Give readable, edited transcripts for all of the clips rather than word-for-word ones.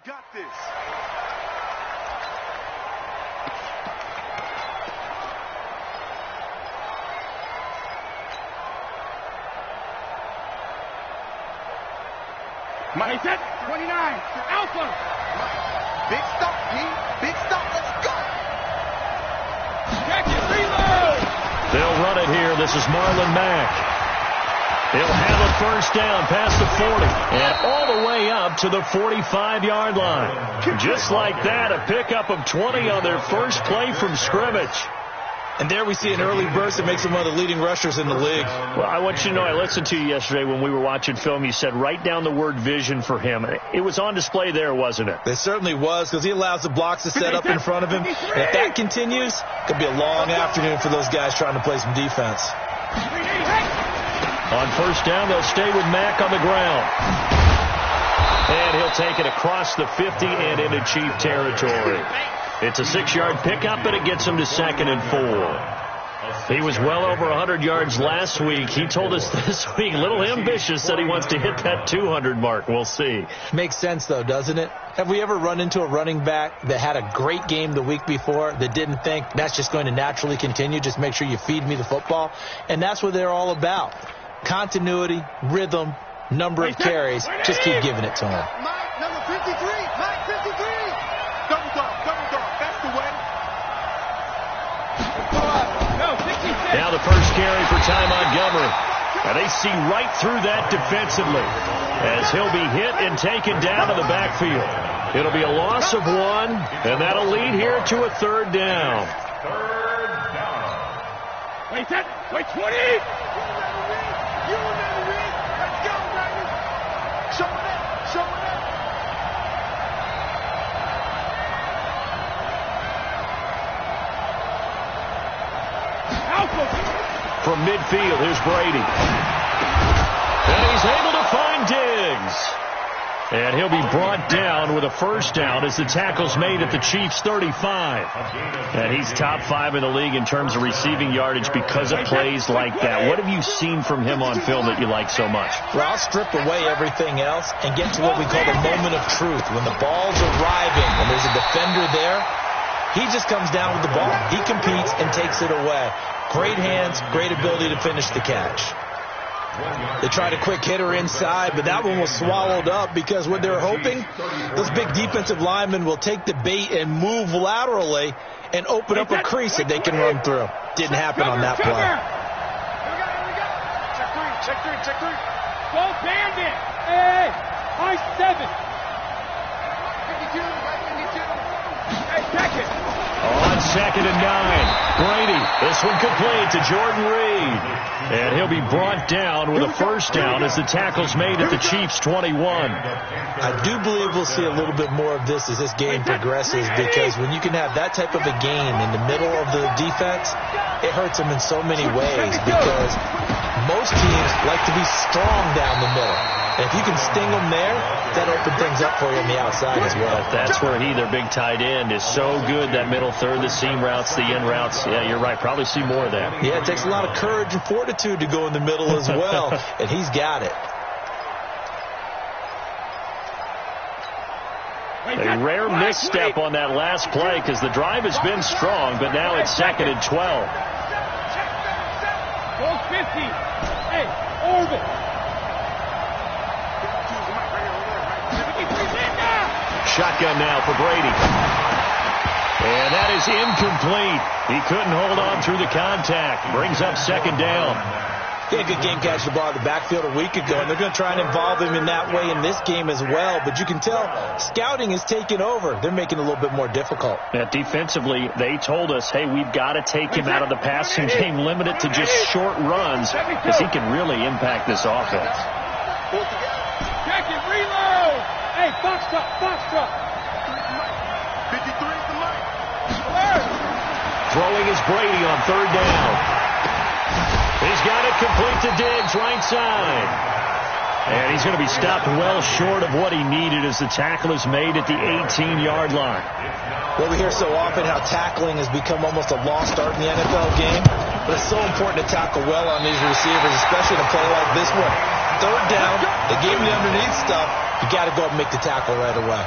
got this. Mike set 29. Alpha. Big stop, P. Big stop. Let's go. Jacket reload. They'll run it here. This is Marlon Mack. He'll have a first down past the 40 and all the way up to the 45-yard line. Just like that, a pickup of 20 on their first play from scrimmage. And there we see an early burst that makes him one of the leading rushers in the league. Well, I want you to know, I listened to you yesterday when we were watching film. You said write down the word vision for him. It was on display there, wasn't it? It certainly was, because he allows the blocks to set up in front of him. And if that continues, it could be a long afternoon for those guys trying to play some defense. On first down, they'll stay with Mack on the ground. And he'll take it across the 50 and into Chief territory. It's a 6-yard pickup, and it gets him to 2nd and 4. He was well over 100 yards last week. He told us this week, a little ambitious, that he wants to hit that 200 mark. We'll see. Makes sense, though, doesn't it? Have we ever run into a running back that had a great game the week before that didn't think that's just going to naturally continue? Just make sure you feed me the football. And that's what they're all about. Continuity, rhythm, number of carries. Just keep giving it to him. Mike, number 53. Mike, 53. Double dog. That's the way. Now the first carry for Ty Montgomery. And they see right through that defensively as he'll be hit and taken down to the backfield. It'll be a loss of 1, and that'll lead here to a 3rd down. Wait, set. Wait, 20. You never read. Let's go, baby. Show it. From midfield, here's Brady. And he's able to find Diggs. And he'll be brought down with a first down as the tackle's made at the Chiefs' 35. And he's top 5 in the league in terms of receiving yardage because of plays like that. What have you seen from him on film that you like so much? Well, I'll strip away everything else and get to what we call the moment of truth. When the ball's arriving and there's a defender there, he just comes down with the ball. He competes and takes it away. Great hands, great ability to finish the catch. They tried a quick hitter inside, but that one was swallowed up because what they're hoping, those big defensive linemen will take the bait and move laterally and open up a crease that they can run through. Didn't happen on that play. Check three. Go bandit. Hey, high 7. 52. Hey, check it. On 2nd and 9, Brady. This one complete to Jordan Reed. And he'll be brought down with a first down as the tackle's made at the Chiefs' 21. I do believe we'll see a little bit more of this as this game progresses, because when you can have that type of a game in the middle of the defense, it hurts them in so many ways, because most teams like to be strong down the middle. And if you can sting them there, that opens things up for you on the outside as well. That's where their big tight end, is so good, that middle third, the seam routes, the in routes. Yeah, you're right. Probably see more of that. Yeah, it takes a lot of courage and fortitude to go in the middle as well, and he's got it. A rare misstep on that last play because the drive has been strong, but now it's 2nd and 12. Go 50. Hey, orbit. Shotgun now for Brady. And that is incomplete. He couldn't hold on through the contact. Brings up 2nd down. He had a good game catching the ball in the backfield a week ago, and they're going to try and involve him in that way in this game as well. But you can tell scouting is taking over. They're making it a little bit more difficult. Yeah, defensively, they told us, hey, we've got to take him out of the passing game, limit it to just short runs, because he can really impact this offense. Check it, reload. Hey, box truck. 53 to Mike. Throwing is Brady on 3rd down. He's got it complete to Diggs, right side. And he's going to be stopped well short of what he needed as the tackle is made at the 18-yard line. Well, we hear so often how tackling has become almost a lost art in the NFL game. But it's so important to tackle well on these receivers, especially in a play like this one. 3rd down, they gave him the underneath stuff. You got to go up and make the tackle right away.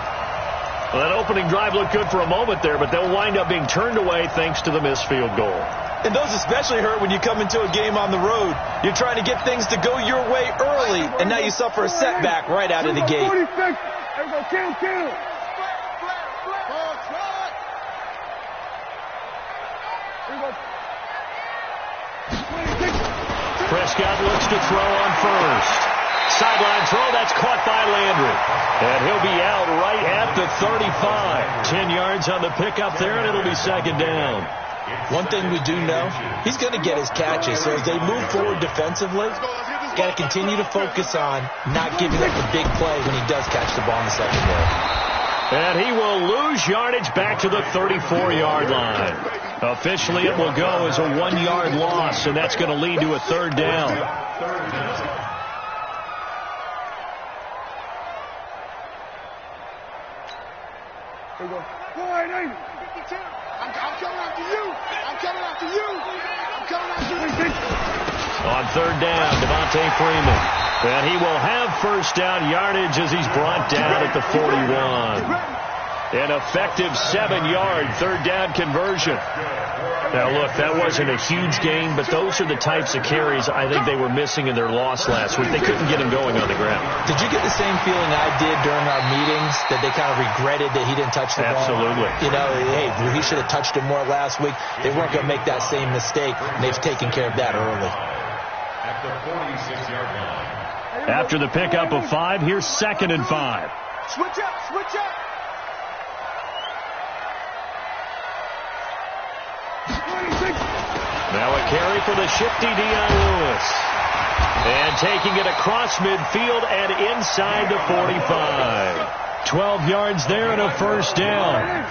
Well, that opening drive looked good for a moment there, but they'll wind up being turned away thanks to the missed field goal. And those especially hurt when you come into a game on the road. You're trying to get things to go your way early, and now you suffer a setback right out of the gate. Prescott looks to throw on first. Sideline throw, that's caught by Landry. And he'll be out right at the 35. 10 yards on the pickup there, and it'll be second down. One thing we do know, he's going to get his catches. So as they move forward defensively, got to continue to focus on not giving up the big play when he does catch the ball in the secondary. And he will lose yardage back to the 34-yard line. Officially, it will go as a 1-yard loss, and that's going to lead to a third down. On third down, Devontae Freeman. And he will have first down yardage as he's brought down at the 41. An effective 7-yard third down conversion. Now, look, that wasn't a huge gain, but those are the types of carries I think they were missing in their loss last week. They couldn't get him going on the ground. Did you get the same feeling I did during our meetings, that they kind of regretted that he didn't touch the ball? Absolutely. You know, hey, he should have touched it more last week. They weren't going to make that same mistake, and they've taken care of that early. At the 46-yard line. After the pickup of 5, here's 2nd and 5. Switch up, switch up. Now a carry for the shifty Dion Lewis. And taking it across midfield and inside the 45. 12 yards there and a first down.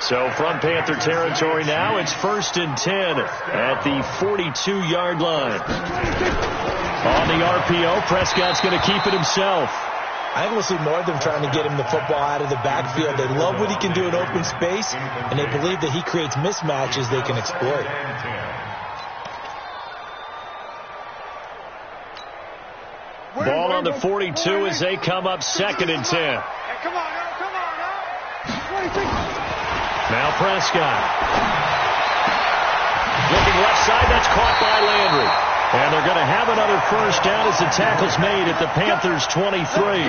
So from Panther territory now, it's 1st and 10 at the 42-yard line. On the RPO, Prescott's going to keep it himself. I think we'll see more of them trying to get him the football out of the backfield. They love what he can do in open space, and they believe that he creates mismatches they can exploit. Ball on the 42 as they come up 2nd and 10. Hey, come on now, come on now. Now Prescott. Looking left side, that's caught by Landry. And they're going to have another first down as the tackle's made at the Panthers' 23.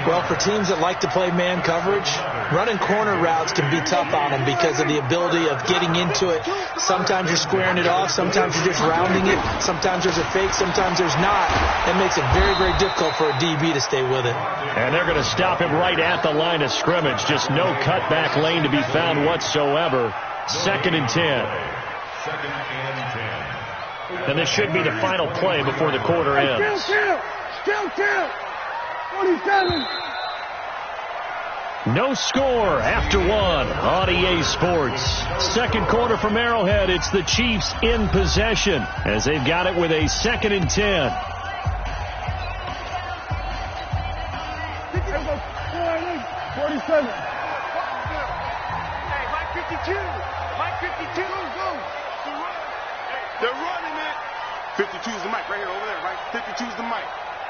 Well, for teams that like to play man coverage, running corner routes can be tough on them because of the ability of getting into it. Sometimes you're squaring it off. Sometimes you're just rounding it. Sometimes there's a fake. Sometimes there's not. That makes it very, very difficult for a DB to stay with it. And they're going to stop him right at the line of scrimmage. Just no cutback lane to be found whatsoever. 2nd and 10. 2nd and 10. And this should be the final play before the quarter ends. Still count. 47. No score after 1 on EA Sports. Second quarter from Arrowhead. It's the Chiefs in possession as they've got it with a 2nd and 10. 47. Hey, Mike 52. Mike 52. Go. They're running it. 52 is the mic right here over there, right? 52 is the mic.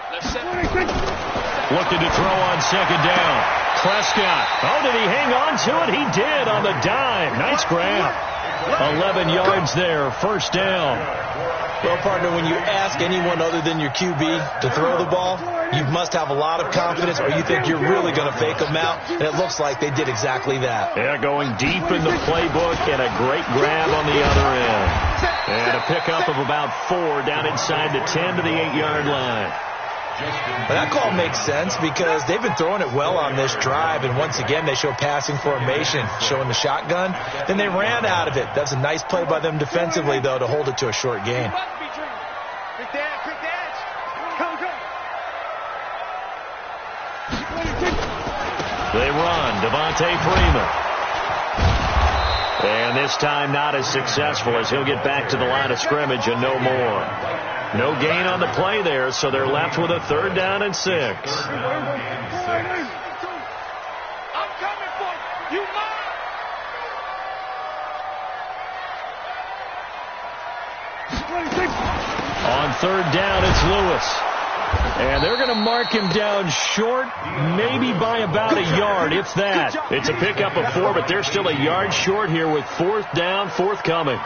Looking to throw on 2nd down. Prescott. Oh, did he hang on to it? He did on the dime. Nice grab. 11 yards there. First down. Well, partner, when you ask anyone other than your QB to throw the ball, you must have a lot of confidence or you think you're really going to fake them out. And it looks like they did exactly that. Yeah, going deep in the playbook and a great grab on the other end. And a pickup of about 4 down inside the 10 to the 8-yard line. Well, that call makes sense because they've been throwing it well on this drive, and once again they show passing formation, showing the shotgun. Then they ran out of it. That's a nice play by them defensively, though, to hold it to a short gain. Quick dash. Come. They run. Devontae Freeman. And this time not as successful as he'll get back to the line of scrimmage and no more. No gain on the play there, so they're left with a 3rd down and 6. I'm coming for you. You mine. On 3rd down, it's Lewis. And they're going to mark him down short, maybe by about a yard, if that. It's a pickup of 4, but they're still a yard short here with 4th down, forthcoming.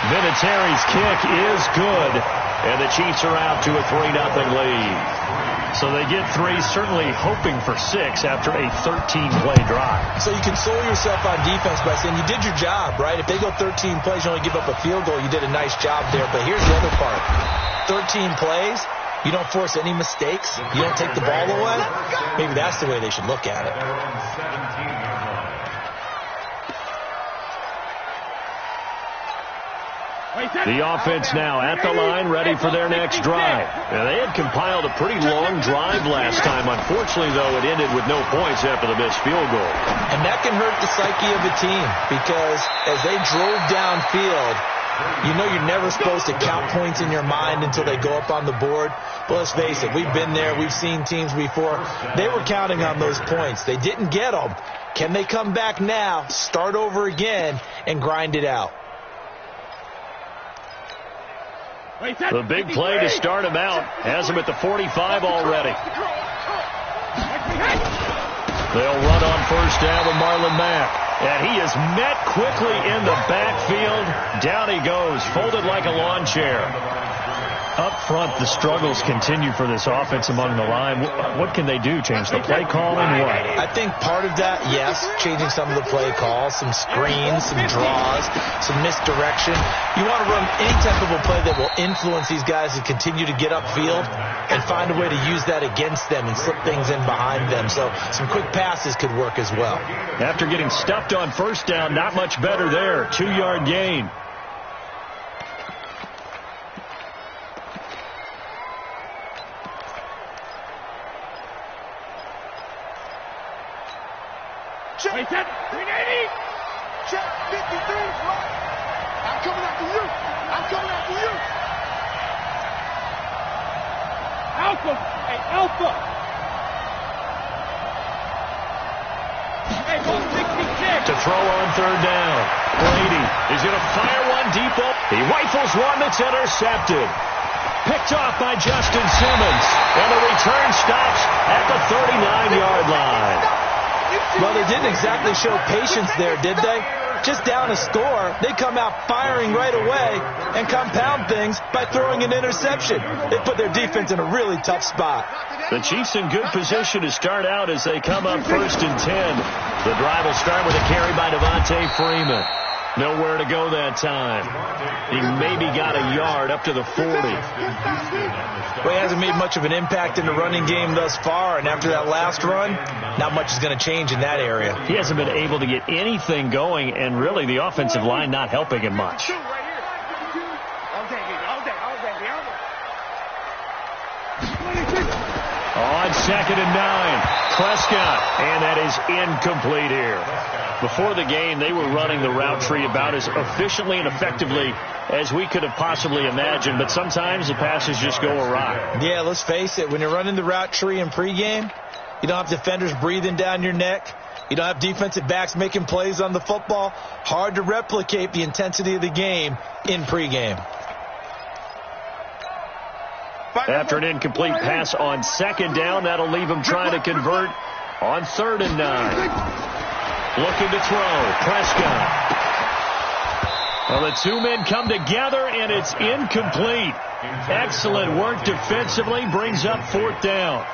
Vinatieri's kick is good, and the Chiefs are out to a 3-0 lead. So they get 3, certainly hoping for 6 after a 13-play drive. So you console yourself on defense by saying you did your job, right? If they go 13 plays, you only give up a field goal, you did a nice job there. But here's the other part. 13 plays, you don't force any mistakes, you don't take the ball away. Maybe that's the way they should look at it. The offense now at the line, ready for their next drive. Now, they had compiled a pretty long drive last time. Unfortunately, though, it ended with no points after the missed field goal. And that can hurt the psyche of a team because as they drove downfield, you know you're never supposed to count points in your mind until they go up on the board. But let's face it, we've been there. We've seen teams before. They were counting on those points. They didn't get them. Can they come back now, start over again, and grind it out? The big play to start him out has him at the 45 already. They'll run on 1st down with Marlon Mack. And he is met quickly in the backfield. Down he goes, folded like a lawn chair. Up front, the struggles continue for this offense among the line. What can they do? Change the play call and what? I think part of that, yes, changing some of the play calls, some screens, some draws, some misdirection. You want to run any type of a play that will influence these guys to continue to get upfield and find a way to use that against them and slip things in behind them. So some quick passes could work as well. After getting stuffed on 1st down, not much better there. 2-yard gain. Wait, that 380. Check 53, right? I'm coming after you. I'm coming after you. Alpha. Hey, Alpha. Hey, 166. To throw on 3rd down. Brady is going to fire one deep. He rifles one that's intercepted. Picked off by Justin Simmons. And the return stops at the 39-yard line. Well, they didn't exactly show patience there, did they? Just down a score, they come out firing right away and compound things by throwing an interception. They put their defense in a really tough spot. The Chiefs in good position to start out as they come up 1st and 10. The drive will start with a carry by Devontae Freeman. Nowhere to go that time. He maybe got a yard up to the 40. Well, he hasn't made much of an impact in the running game thus far, and after that last run, not much is going to change in that area. He hasn't been able to get anything going, and really the offensive line not helping him much. On 2nd and 9, Prescott, and that is incomplete here. Before the game, they were running the route tree about as efficiently and effectively as we could have possibly imagined, but sometimes the passes just go awry. Yeah, let's face it, when you're running the route tree in pregame, you don't have defenders breathing down your neck. You don't have defensive backs making plays on the football. Hard to replicate the intensity of the game in pregame. After an incomplete pass on 2nd down, that'll leave him trying to convert on 3rd and 9. Looking to throw, Prescott. Well, the 2 men come together, and it's incomplete. Excellent work defensively, brings up 4th down.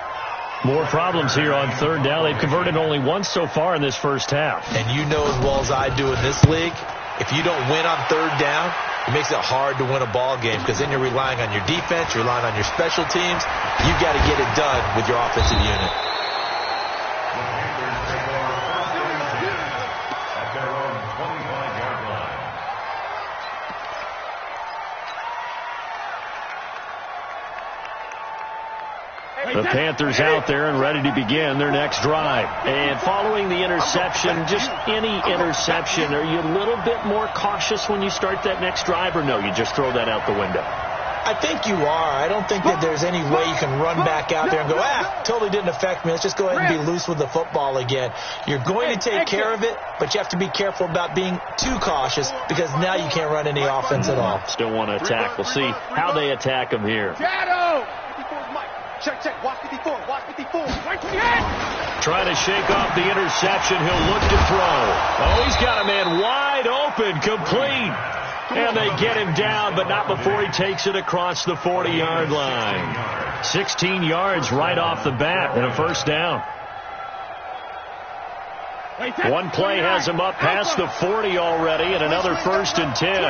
More problems here on 3rd down. They've converted only once so far in this first half. And you know as well as I do in this league, if you don't win on 3rd down, it makes it hard to win a ball game because then you're relying on your defense, you're relying on your special teams. You've got to get it done with your offensive unit. The Panthers out there and ready to begin their next drive. And following the interception, just any interception, are you a little bit more cautious when you start that next drive, or no, you just throw that out the window? I think you are. I don't think that there's any way you can run back out there and go, totally didn't affect me. Let's just go ahead and be loose with the football again. You're going to take care of it, but you have to be careful about being too cautious because now you can't run any offense at all. Still want to attack. We'll see how they attack him here. Shadow! Check. Watch 54. Watch 54. Trying to shake off the interception. He'll look to throw. Oh, he's got a man wide open, complete. And they get him down, but not before he takes it across the 40-yard line. 16 yards right off the bat and a first down. One play has him up past the 40 already and another 1st and 10.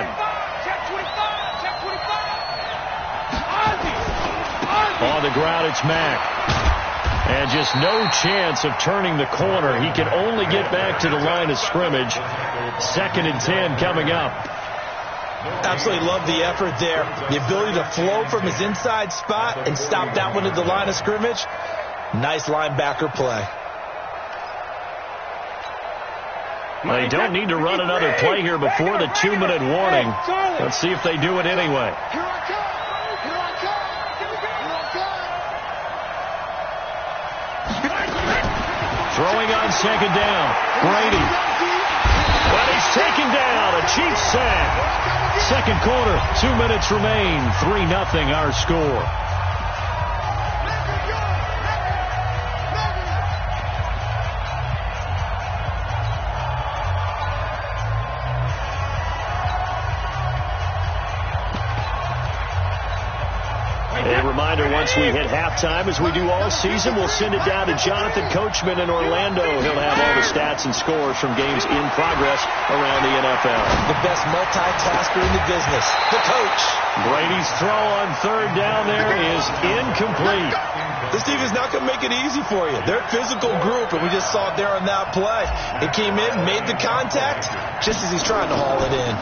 On the ground, it's Mack. And just no chance of turning the corner. He can only get back to the line of scrimmage. 2nd and 10 coming up. Absolutely love the effort there. The ability to flow from his inside spot and stop that one at the line of scrimmage. Nice linebacker play. They don't need to run another play here before the 2-minute warning. Let's see if they do it anyway. Throwing on 2nd down. Brady. But he's taken down. A Chiefs sack. 2nd quarter. 2 minutes remain. 3-0 our score. A reminder, once we hit halftime, as we do all season, we'll send it down to Jonathan Coachman in Orlando. He'll have all the stats and scores from games in progress around the NFL. The best multitasker in the business, the coach. Brady's throw on 3rd down there is incomplete. This team is not going to make it easy for you. They're a physical group, and we just saw it there on that play. It came in, made the contact, just as he's trying to haul it in.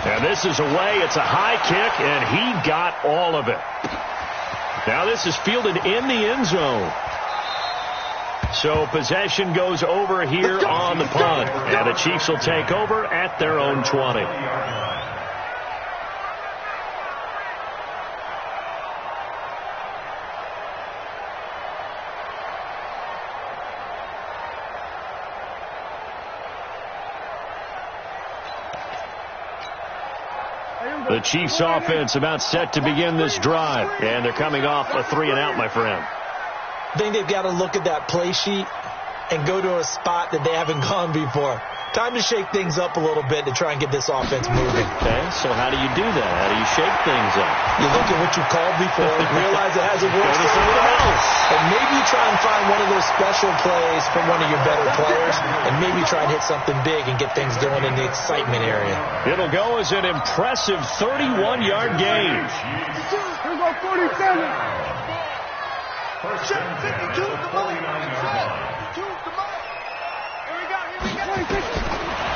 And this is away. It's a high kick, and he got all of it. Now this is fielded in the end zone. So possession goes over here on the punt. And the Chiefs will take over at their own 20. The Chiefs offense about set to begin this drive. And they're coming off a 3-and-out, my friend. I think they've got to look at that play sheet and go to a spot that they haven't gone before. Time to shake things up a little bit to try and get this offense moving. Okay, so how do you do that? How do you shake things up? You look at what you called before, realize it hasn't worked for someone else. And maybe you try and find one of those special plays from one of your better players, and maybe try and hit something big and get things going in the excitement area. It'll go as an impressive 31-yard gain. Here go 47. First and 10 at the 49-yard line.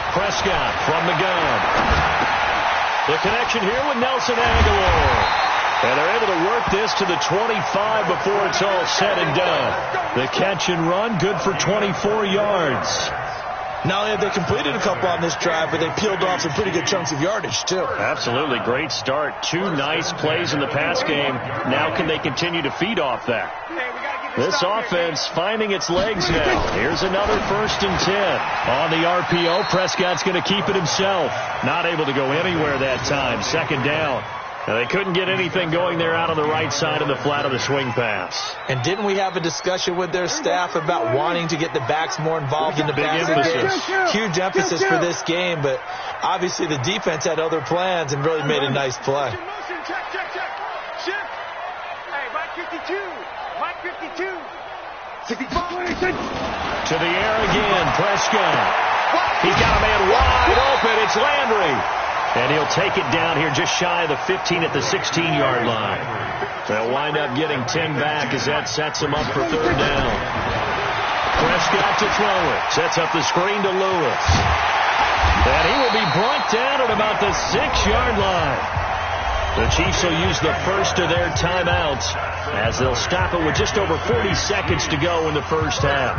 Prescott from the gun. The connection here with Nelson Aguilar. And they're able to work this to the 25 before it's all said and done. The catch and run, good for 24 yards. Not only have they completed a couple on this drive, but they peeled off some pretty good chunks of yardage, too. Absolutely. Great start. 2 nice plays in the pass game. Now can they continue to feed off that? This offense finding its legs now. Here's another 1st and 10. On the RPO, Prescott's going to keep it himself. Not able to go anywhere that time. 2nd down. Now, they couldn't get anything going there out on the right side of the flat of the swing pass. And didn't we have a discussion with their staff about wanting to get the backs more involved in the passing game? Huge emphasis for this game, but obviously the defense had other plans and really made a nice play. Hey, Mike 52. Mike 52. 65. To the air again, Prescott. He's got a man wide open. It's Landry. And he'll take it down here just shy of the 15 at the 16-yard line. They'll wind up getting 10 back as that sets them up for 3rd down. Prescott to throw it. Sets up the screen to Lewis. And he will be brought down at about the 6-yard line. The Chiefs will use the first of their timeouts as they'll stop it with just over 40 seconds to go in the first half.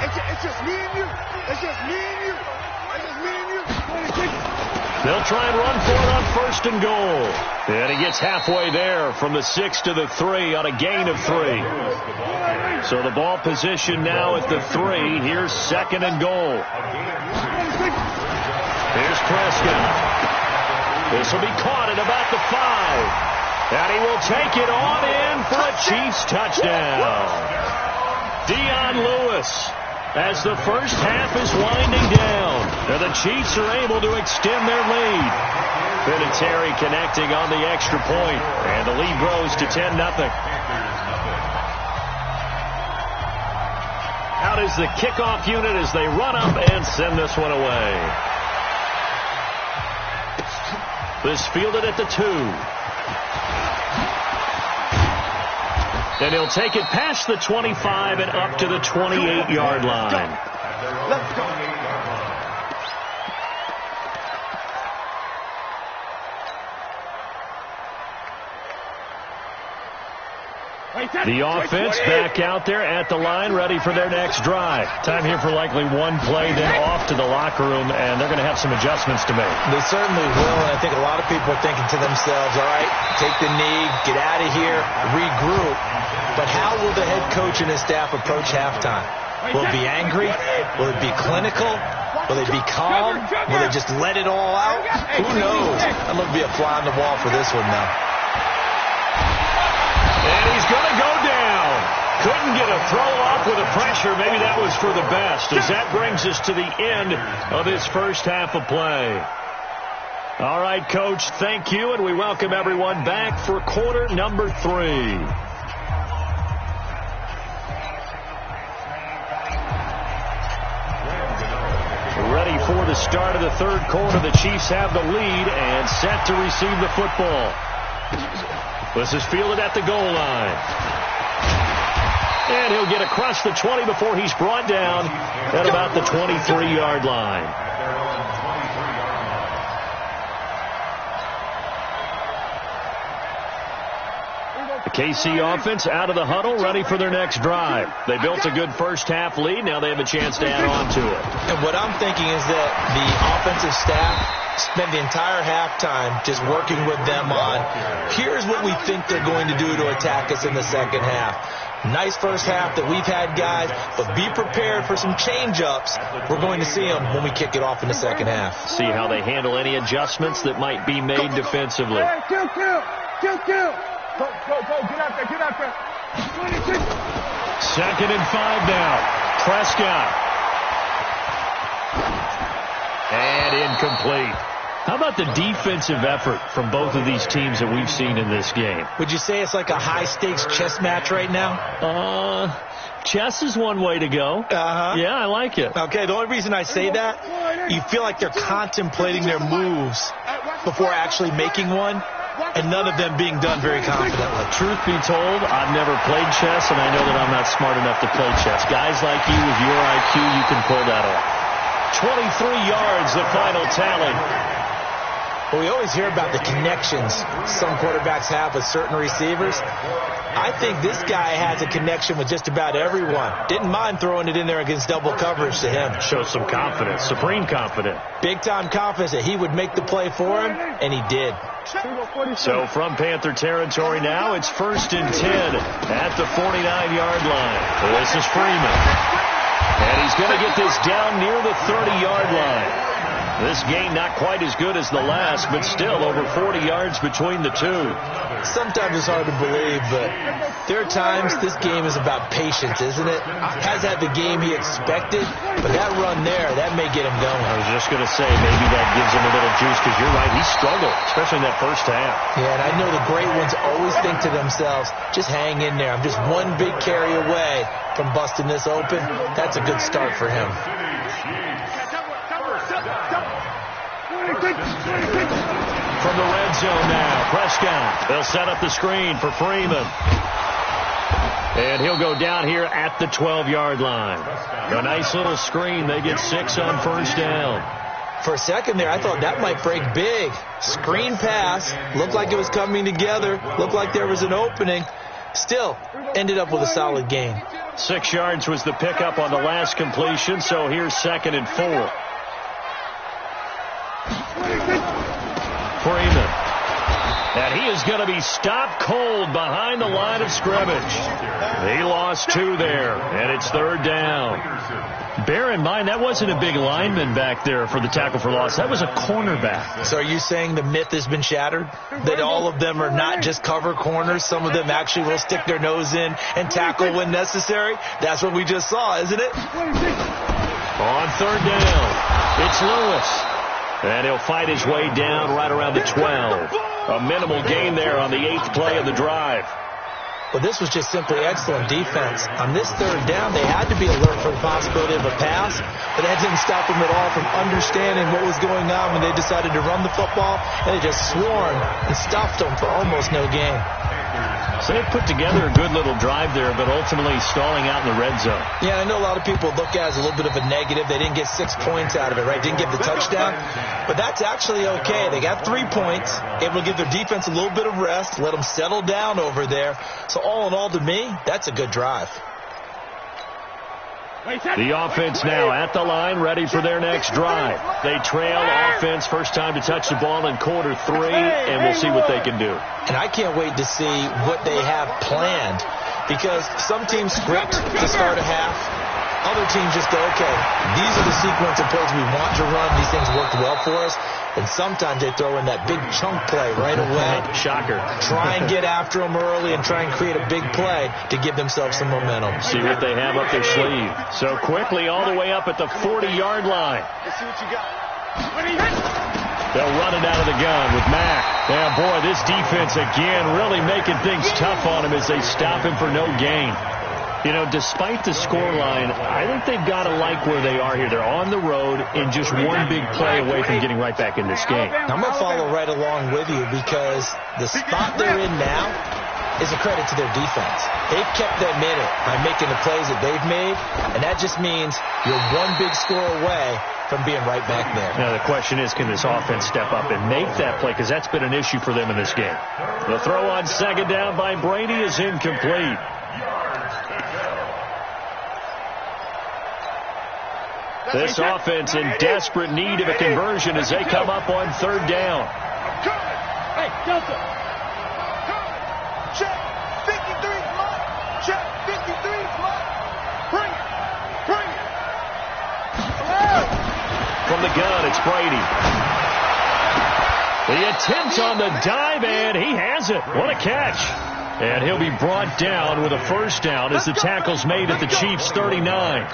It's just me and you. It's just me and you. They'll try and run for it on 1st and goal. And he gets halfway there from the 6 to the 3 on a gain of 3. So the ball position now at the 3. Here's 2nd and goal. Here's Prescott. This will be caught at about the 5. And he will take it on in for a Chiefs touchdown. Dion Lewis, as the first half is winding down, and the Chiefs are able to extend their lead. Vinatieri connecting on the extra point, and the lead grows to 10-0. Out is the kickoff unit as they run up and send this one away. This fielded at the 2. And he'll take it past the 25 and up to the 28-yard line. Let's go. The offense back out there at the line, ready for their next drive. Time here for likely one play, then off to the locker room, and they're going to have some adjustments to make. They certainly will, and I think a lot of people are thinking to themselves, all right, take the knee, get out of here, regroup. But how will the head coach and his staff approach halftime? Will it be angry? Will it be clinical? Will they be calm? Will they just let it all out? Who knows? I'm going to be a fly on the wall for this one now. And he's going to go down. Couldn't get a throw off with the pressure. Maybe that was for the best, as that brings us to the end of this first half of play. All right, Coach, thank you, and we welcome everyone back for quarter number 3. Ready for the start of the third quarter. The Chiefs have the lead and set to receive the football. This is fielded at the goal line. And he'll get across the 20 before he's brought down at about the 23-yard line. The KC offense out of the huddle, ready for their next drive. They built a good first-half lead. Now they have a chance to add on to it. And what I'm thinking is that the offensive staff spend the entire halftime just working with them on, here's what we think they're going to do to attack us in the second half. Nice first half that we've had, guys, but be prepared for some change-ups. We're going to see them when we kick it off in the second half. See how they handle any adjustments that might be made defensively. Hey, kill. Go, get out there. 26. 2nd and 5 now. Prescott. And incomplete. How about the defensive effort from both of these teams that we've seen in this game? Would you say it's like a high-stakes chess match right now? Chess is one way to go. Yeah, I like it. Okay, the only reason I say that, you feel like they're contemplating their moves before actually making one, and none of them being done very confidently. Truth be told, I've never played chess, and I know that I'm not smart enough to play chess. Guys like you with your IQ, you can pull that off. 23 yards, the final tally. Well, we always hear about the connections some quarterbacks have with certain receivers. I think this guy has a connection with just about everyone. Didn't mind throwing it in there against double coverage to him. Shows some confidence, supreme confidence. Big-time confidence that he would make the play for him, and he did. So from Panther territory now, it's 1st and 10 at the 49-yard line. This is Freeman. And he's going to get this down near the 30-yard line. This game not quite as good as the last, but still over 40 yards between the two. Sometimes it's hard to believe, but there are times this game is about patience, isn't it? Has had the game he expected, but that run there, that may get him going. I was just going to say, maybe that gives him a little juice, because you're right, he struggled, especially in that first half. Yeah, and I know the great ones always think to themselves, just hang in there. I'm just one big carry away from busting this open. That's a good start for him. From the red zone now, Prescott. They'll set up the screen for Freeman. And he'll go down here at the 12-yard line. A nice little screen. They get 6 on 1st down. For a second there, I thought that might break big. Screen pass. Looked like it was coming together. Looked like there was an opening. Still, ended up with a solid gain. 6 yards was the pickup on the last completion, so here's 2nd and 4. Freeman. And he is going to be stopped cold behind the line of scrimmage. He lost 2 there, and it's 3rd down. Bear in mind, that wasn't a big lineman back there for the tackle for loss. That was a cornerback. So are you saying the myth has been shattered? That all of them are not just cover corners? Some of them actually will stick their nose in and tackle when necessary? That's what we just saw, isn't it? On 3rd down, it's Lewis. And he'll fight his way down right around the 12. A minimal gain there on the 8th play of the drive. Well, this was just simply excellent defense. On this 3rd down, they had to be alert for the possibility of a pass, but that didn't stop them at all from understanding what was going on when they decided to run the football, and they just swarmed and stuffed them for almost no gain. So they put together a good little drive there, but ultimately stalling out in the red zone. Yeah, I know a lot of people look at it as a little bit of a negative. They didn't get 6 points out of it, right? Didn't get the touchdown. But that's actually okay. They got 3 points, able to give their defense a little bit of rest, let them settle down over there. So all in all, to me, that's a good drive. The offense now at the line, ready for their next drive. They trail offense, first time to touch the ball in quarter 3, and we'll see what they can do. And I can't wait to see what they have planned, because some teams script to start a half. Other teams just go, okay, these are the sequence of plays we want to run. These things worked well for us. And sometimes they throw in that big chunk play right away. Shocker. Try and get after them early and try and create a big play to give themselves some momentum. See what they have up their sleeve. So quickly all the way up at the 40-yard line. Let's see what you got. They'll run it out of the gun with Mack. Yeah, boy, this defense again really making things tough on him as they stop him for no gain. You know, despite the scoreline, I think they've got to like where they are here. They're on the road and just one big play away from getting right back in this game. I'm going to follow right along with you, because the spot they're in now is a credit to their defense. They've kept them in it by making the plays that they've made, and that just means you're one big score away from being right back there. Now, the question is, can this offense step up and make that play? Because that's been an issue for them in this game. The throw on 2nd down by Brady is incomplete. This offense in desperate need of a conversion as they come up on 3rd down. Hey, Delta. Check. 53's mine. Check. 53's mine. Bring it. Bring it. From the gun, it's Brady. The attempt on the dive, and he has it. What a catch. And he'll be brought down with a 1st down as the tackle's made at the Chiefs' 39.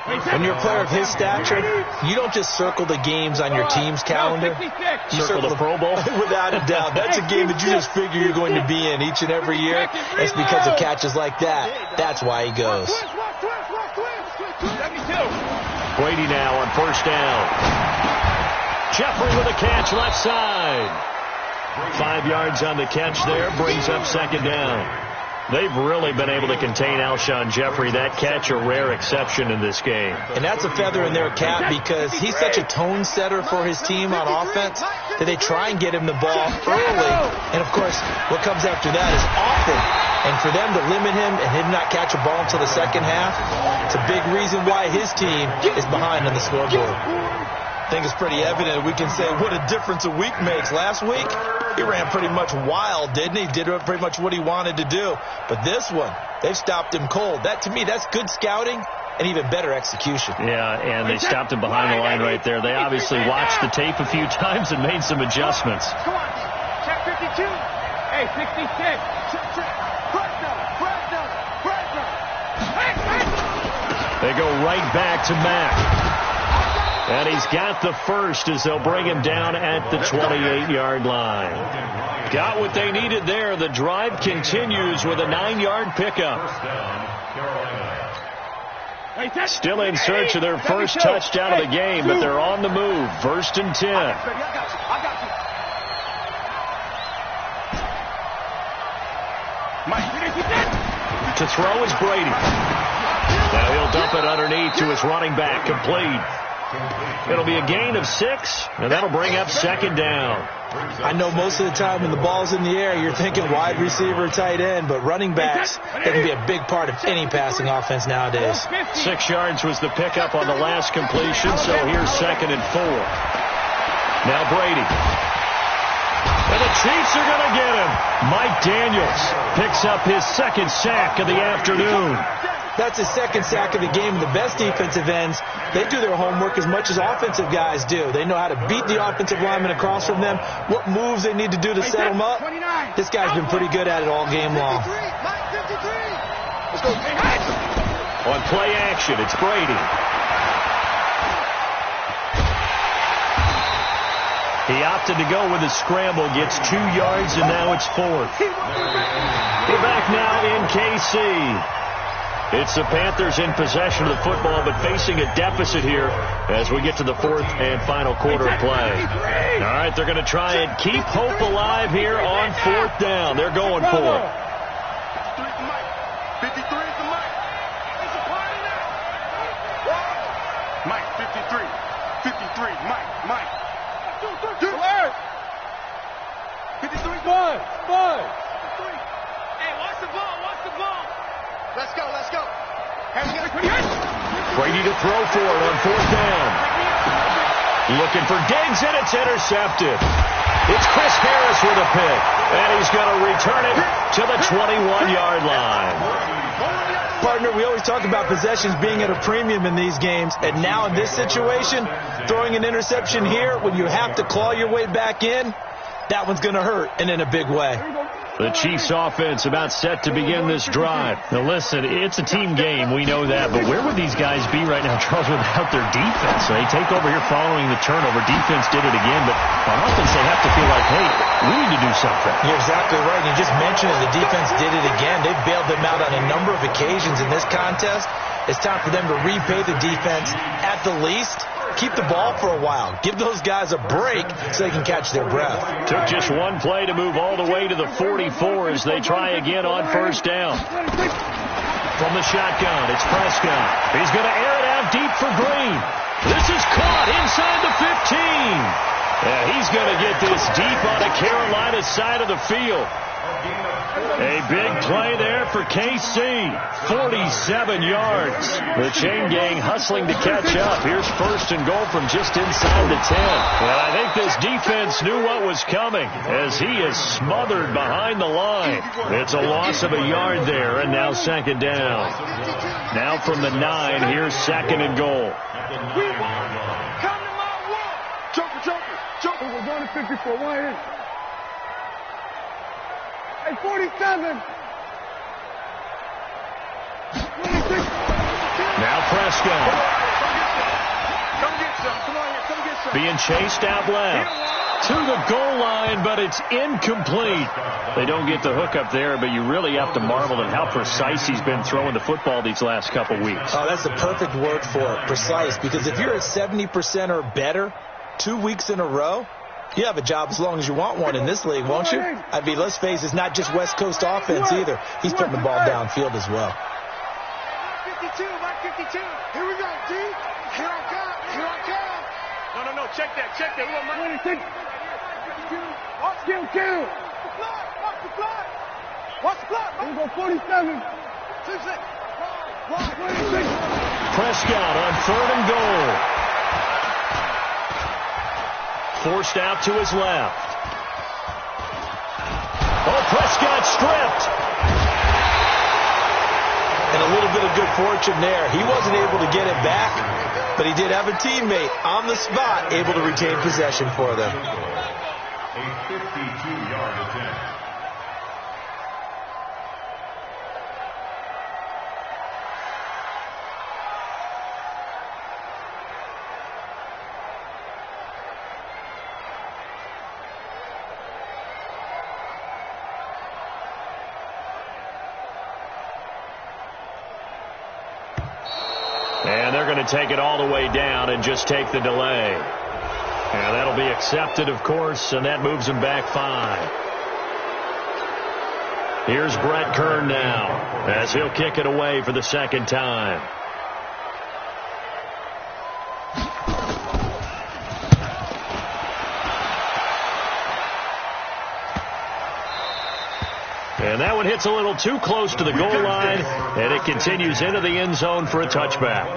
When you're a player of his stature, you don't just circle the games on your team's calendar. You circle the Pro Bowl? Without a doubt. That's a game that you just figure you're going to be in each and every year. It's because of catches like that. That's why he goes. Brady now on 1st down. Jeffrey with a catch left side. 5 yards on the catch there. Brings up 2nd down. They've really been able to contain Alshon Jeffrey. That catch a rare exception in this game. And that's a feather in their cap, because he's such a tone setter for his team on offense that they try and get him the ball early. And, of course, what comes after that is often. And for them to limit him and him not catch a ball until the 2nd half, it's a big reason why his team is behind on the scoreboard. I think it's pretty evident. We can say what a difference a week makes. Last week, he ran pretty much wild, didn't he? Did pretty much what he wanted to do. But this one, they've stopped him cold. That, to me, that's good scouting and even better execution. Yeah, and they stopped him behind the line right there. They obviously watched the tape a few times and made some adjustments. Come on. Check 52. Hey, 66. They go right back to Mack. And he's got the 1st as they'll bring him down at the 28-yard line. Got what they needed there. The drive continues with a 9-yard pickup. Still in search of their first touchdown of the game, but they're on the move. 1st and 10. To throw is Brady. Now he'll dump it underneath to his running back. Complete. It'll be a gain of 6, and that'll bring up 2nd down. I know most of the time when the ball's in the air, you're thinking wide receiver, tight end, but running backs, they can be a big part of any passing offense nowadays. 6 yards was the pickup on the last completion, so here's 2nd and 4. Now Brady. And the Chiefs are going to get him. Mike Daniels picks up his second sack of the afternoon. That's his second sack of the game. The best defensive ends, they do their homework as much as offensive guys do. They know how to beat the offensive lineman across from them, what moves they need to do to set them up. This guy's been pretty good at it all game long. Let's go. On play action, it's Brady. He opted to go with a scramble, gets 2 yards, and now it's 4th. We're back now in KC. It's the Panthers in possession of the football, but facing a deficit here as we get to the 4th and final quarter of play. All right, they're going to try and keep hope alive here on 4th down. They're going for it. 53 is the Mike. It's a party now. Mike, 53. 53, Mike. 53. Five. Hey, watch the ball. Let's go. Brady to throw for it on 4th down. Looking for Diggs, and it's intercepted. It's Chris Harris with a pick, and he's going to return it to the 21-yard line. Partner, we always talk about possessions being at a premium in these games, and now in this situation, throwing an interception here when you have to claw your way back in, that one's going to hurt, and in a big way. The Chiefs offense about set to begin this drive. Now listen, it's a team game, we know that, but where would these guys be right now, Charles, without their defense? They take over here following the turnover. Defense did it again, but on offense they have to feel like, hey, we need to do something. You're exactly right. You just mentioned it. The defense did it again. They've bailed them out on a number of occasions in this contest. It's time for them to repay the defense at the least. Keep the ball for a while. Give those guys a break so they can catch their breath. Took just one play to move all the way to the 44 as they try again on 1st down. From the shotgun, it's Prescott. He's going to air it out deep for Green. This is caught inside the 15. Yeah, he's going to get this deep on the Carolina side of the field. A big play there for KC. 47 yards. The chain gang hustling to catch up. Here's 1st and goal from just inside the 10. And I think this defense knew what was coming as he is smothered behind the line. It's a loss of a yard there, and now 2nd down. Now from the 9, here's 2nd and goal. Joker. We're going to 54. 1 in. Hey, 47. 26. Now Prescott. Come get some. Being chased out left. To the goal line, but it's incomplete. They don't get the hook up there, but you really have to marvel at how precise he's been throwing the football these last couple weeks. Oh, that's the perfect word for it, precise, because if you're at 70% or better 2 weeks in a row, you have a job as long as you want one in this league, won't you? I mean, let's face it, it's not just West Coast offense either. He's putting the ball downfield as well. 52. Here we go, D. Here I come. No. Check that. We want my 26. Kill. Watch the clock. We're going to go 47. 26. Prescott on 3rd and goal. Forced out to his left. Oh, Prescott stripped. And a little bit of good fortune there. He wasn't able to get it back, but he did have a teammate on the spot able to retain possession for them. A 52-yard attempt. And they're going to take it all the way down and just take the delay. And that'll be accepted, of course, and that moves them back 5. Here's Brett Kern now as he'll kick it away for the 2nd time. And that one hits a little too close to the goal line, and it continues into the end zone for a touchback.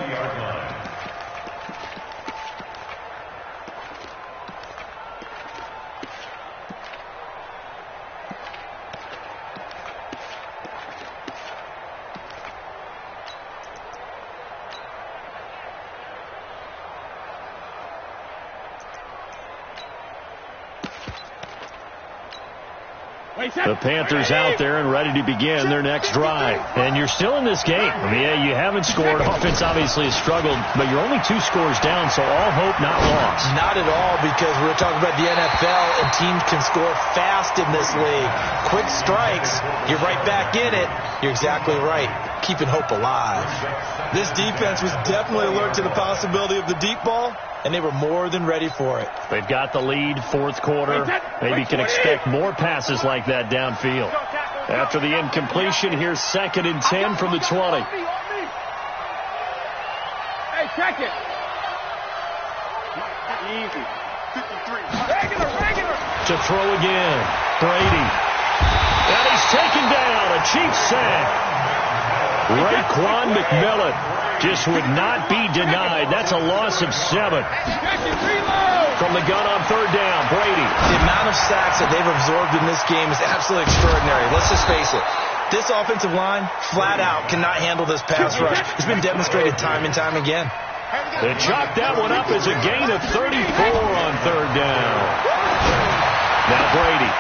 The Panthers out there and ready to begin their next drive. And you're still in this game. I mean, yeah, you haven't scored. Offense obviously has struggled, but you're only 2 scores down, so all hope not lost. Not at all, because we're talking about the NFL, and teams can score fast in this league. Quick strikes, you're right back in it. You're exactly right. Keeping hope alive. This defense was definitely alert to the possibility of the deep ball, and they were more than ready for it. They've got the lead, 4th quarter. Maybe can expect more passes like that downfield. After the incompletion, here's 2nd and 10 from the 20. Hey, check it. Easy. 53. Regular. To throw again. Brady. And he's taken down. A Chiefs sack. Raekwon McMillan just would not be denied. That's a loss of 7. From the gun on 3rd down, Brady. The amount of sacks that they've absorbed in this game is absolutely extraordinary. Let's just face it. This offensive line, flat out, cannot handle this pass rush. It's been demonstrated time and time again. They chopped that one up as a gain of 34 on 3rd down. Now Brady.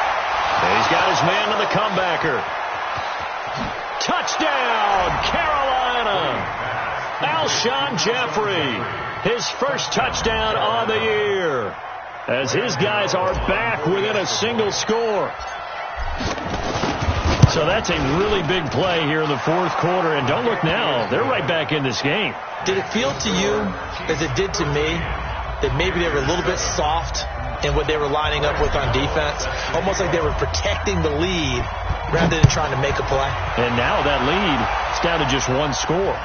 He's got his man to the comebacker. Touchdown, Carolina. Alshon Jeffrey, his first touchdown on the year, as his guys are back within a single score. So that's a really big play here in the 4th quarter, and don't look now, they're right back in this game. Did it feel to you, as it did to me, that maybe they were a little bit soft in what they were lining up with on defense? Almost like they were protecting the lead rather than trying to make a play. And now that lead is down to just 1 score.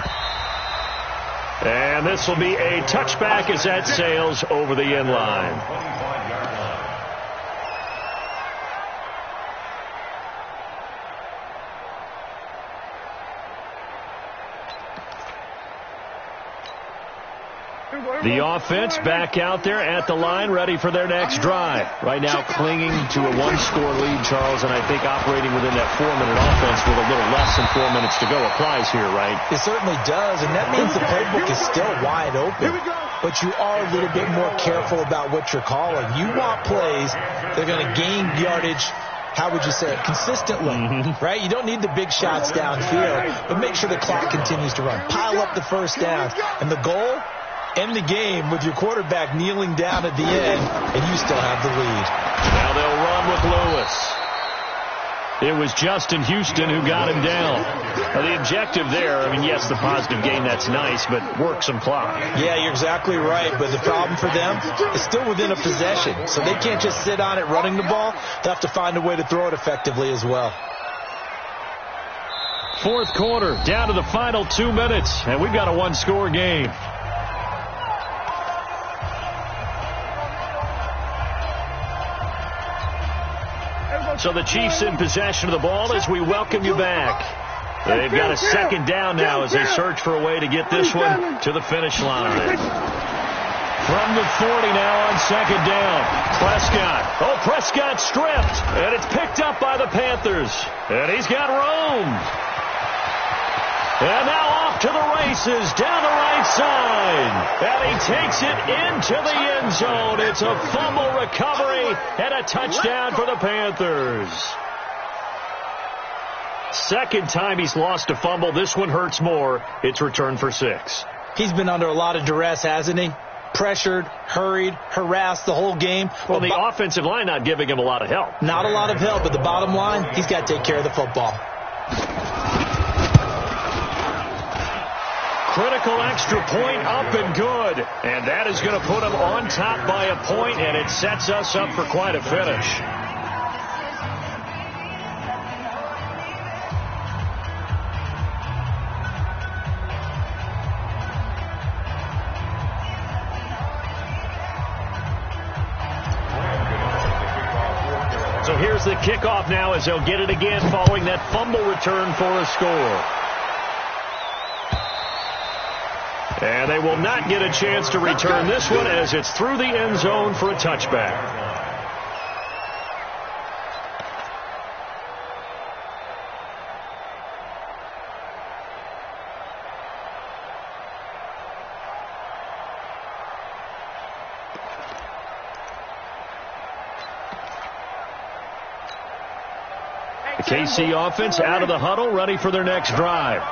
And this will be a touchback as that sails over the end line. The offense back out there at the line, ready for their next drive. Right now clinging to a 1-score lead, Charles, and I think operating within that 4-minute offense with a little less than 4 minutes to go applies here, right? It certainly does, and that means the playbook is still wide open. But you are a little bit more careful about what you're calling. You want plays that are going to gain yardage, how would you say it, consistently, right? You don't need the big shots downfield, but make sure the clock continues to run. Pile up the first downs, and the goal, end the game with your quarterback kneeling down at the end, and you still have the lead. Now they'll run with Lewis. It was Justin Houston who got him down. Now the objective there, I mean, yes, the positive gain, that's nice, but work some clock. Yeah, you're exactly right, but the problem for them is still within a possession, so they can't just sit on it running the ball. They'll have to find a way to throw it effectively as well. 4th quarter, down to the final 2 minutes, and we've got a 1-score game. So the Chiefs in possession of the ball as we welcome you back. They've got a 2nd down now as they search for a way to get this one to the finish line. From the 40 now on 2nd down. Prescott. Oh, Prescott stripped. And it's picked up by the Panthers. And he's got room. And now off to the races down the right side. And he takes it into the end zone. It's a fumble recovery and a touchdown for the Panthers. 2nd time he's lost a fumble. This one hurts more. It's returned for 6. He's been under a lot of duress, hasn't he? Pressured, hurried, harassed the whole game. Well, the offensive line not giving him a lot of help. Not a lot of help, but the bottom line, he's got to take care of the football. Critical extra point up and good. And that is going to put him on top by a point, and it sets us up for quite a finish. So here's the kickoff now as they'll get it again following that fumble return for a score. And they will not get a chance to return this one as it's through the end zone for a touchback. The KC offense out of the huddle, ready for their next drive.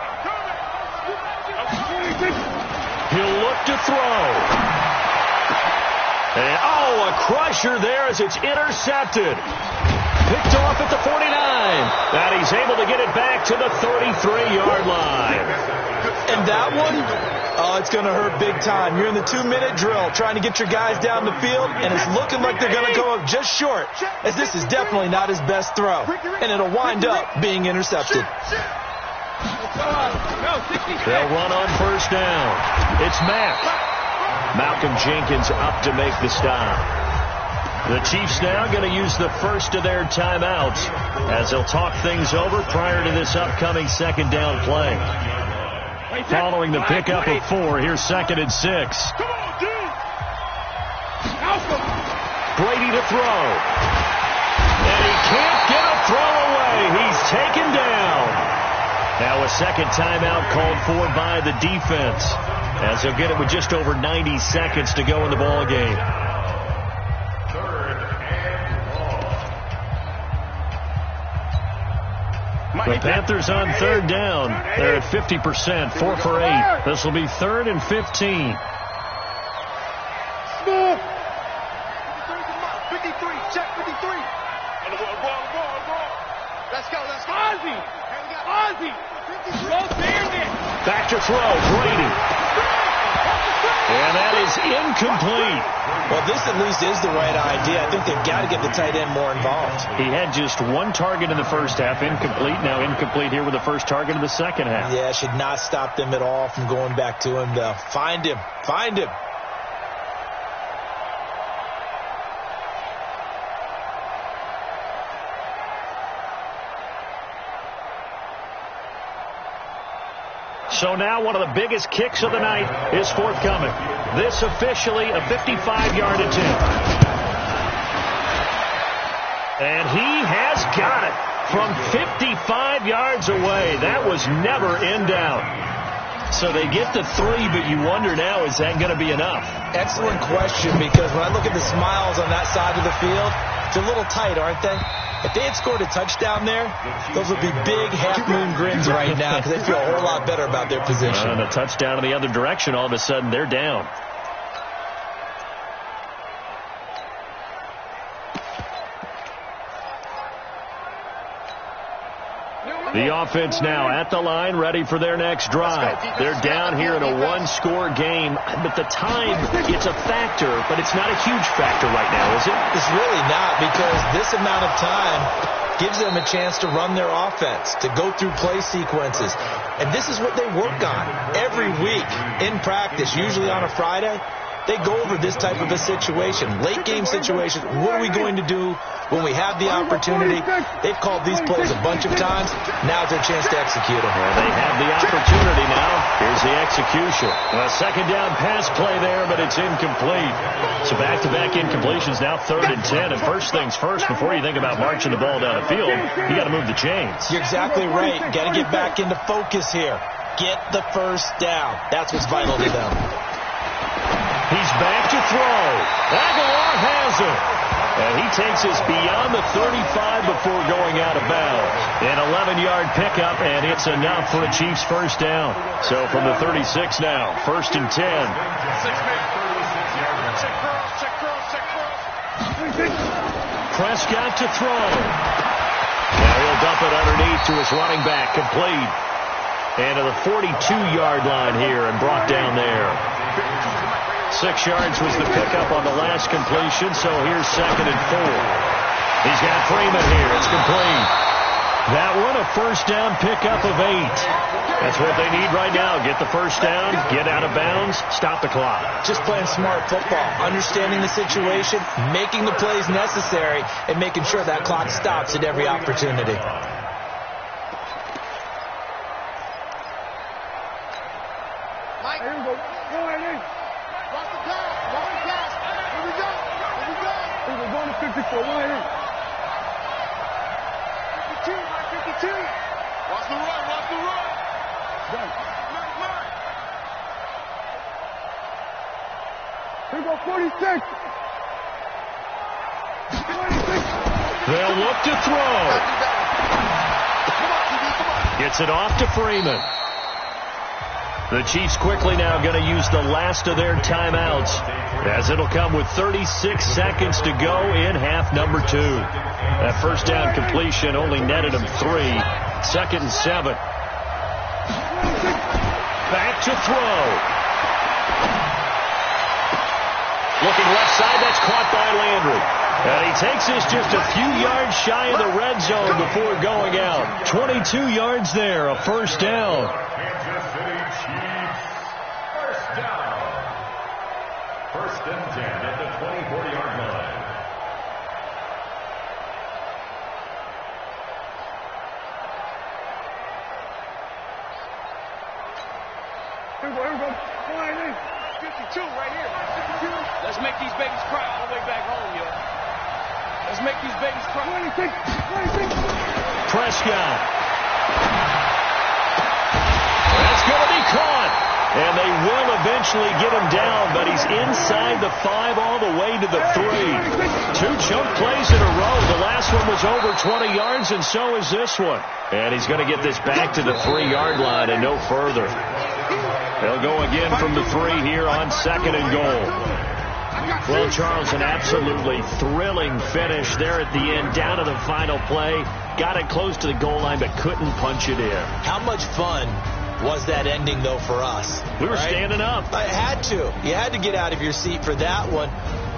He'll look to throw. And, a crusher there as it's intercepted. Picked off at the 49. And he's able to get it back to the 33-yard line. And that one, it's going to hurt big time. You're in the 2-minute drill trying to get your guys down the field, and it's looking like they're going to go up just short, as this is definitely not his best throw. And it'll wind up being intercepted. They'll run on first down. It's Mack. Malcolm Jenkins up to make the stop. The Chiefs now going to use the first of their timeouts as they'll talk things over prior to this upcoming second down play. Following the pickup of 4, here's 2nd and 6. Brady to throw. And he can't get a throw away. He's taken down. Now a second timeout called for by the defense, as they'll get it with just over 90 seconds to go in the ball game. The Panthers on third down. They're at 50%, 4 for 8. This will be 3rd and 15. 53, check 53. Let's go. Ozzy. Back to throw, Brady. And that is incomplete. Well, this at least is the right idea. I think they've got to get the tight end more involved. He had just 1 target in the first half, incomplete. Now incomplete here with the first target of the second half. Yeah, should not stop them at all from going back to him, though. Find him. So now one of the biggest kicks of the night is forthcoming. This officially a 55-yard attempt. And he has got it from 55 yards away. That was never in doubt. So they get the 3, but you wonder now, is that going to be enough? Excellent question, because when I look at the smiles on that side of the field, it's a little tight, aren't they? If they had scored a touchdown there, those would be big half-moon grins right now, because they feel a whole lot better about their position. And a touchdown in the other direction, all of a sudden they're down. The offense now at the line, ready for their next drive. They're down here in a 1-score game, but the time, it's a factor, but it's not a huge factor right now, is it? It's really not, because this amount of time gives them a chance to run their offense, to go through play sequences. And this is what they work on every week in practice, usually on a Friday. They go over this type of a situation, late-game situation. What are we going to do when we have the opportunity? They've called these plays a bunch of times. Now's their chance to execute them. Well, they have the opportunity now. Here's the execution. A second down pass play there, but it's incomplete. So back-to-back incompletions, now 3rd and 10. And first things first, before you think about marching the ball down the field, you got to move the chains. You're exactly right. Got to get back into focus here. Get the first down. That's what's vital to them. He's back to throw. Aguilar has it. And he takes us beyond the 35 before going out of bounds. An 11-yard pickup, and it's enough for the Chiefs' first down. So from the 36 now, 1st and 10. Prescott to throw. Now he'll dump it underneath to his running back, complete. And to the 42-yard line here and brought down there. 6 yards was the pickup on the last completion, so here's 2nd and 4. He's got Freeman here. It's complete. That one, a first down pickup of 8. That's what they need right now. Get the first down, get out of bounds, stop the clock. Just playing smart football, understanding the situation, making the plays necessary, and making sure that clock stops at every opportunity. Here go 46. They'll look to throw. Gets it off to Freeman. The Chiefs quickly now going to use the last of their timeouts, as it'll come with 36 seconds to go in half number 2. That first down completion only netted him 3. 2nd and 7. Back to throw. Looking left side, that's caught by Landry. And he takes this just a few yards shy of the red zone before going out. 22 yards there, a first down. Kansas City Chiefs, first down. 1st and 10 at the 24-yard line. Here we go. 52 right here. 52. Let's make these babies cry all the way back home, yo. Let's make these babies cry. 26. Prescott. That's going to be caught. And they will eventually get him down, but he's inside the 5 all the way to the 3. 2 chunk plays in a row. The last one was over 20 yards, and so is this one. And he's going to get this back to the 3-yard line and no further. They'll go again from the 3 here on 2nd and goal. Well, Charles, an absolutely thrilling finish there at the end, down to the final play. Got it close to the goal line, but couldn't punch it in. How much fun was that ending, though, for us? We were standing up. I had to. You had to get out of your seat for that one.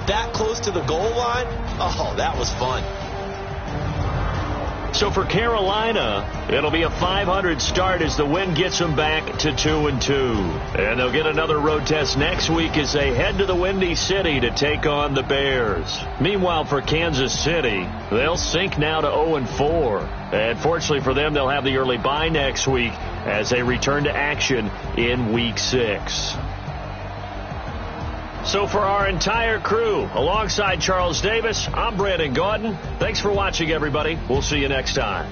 That close to the goal line? Oh, that was fun. So for Carolina, it'll be a 500 start as the win gets them back to 2-2. And they'll get another road test next week as they head to the Windy City to take on the Bears. Meanwhile, for Kansas City, they'll sink now to 0-4. And fortunately for them, they'll have the early bye next week as they return to action in Week 6. So for our entire crew, alongside Charles Davis, I'm Brandon Gaudin. Thanks for watching, everybody. We'll see you next time.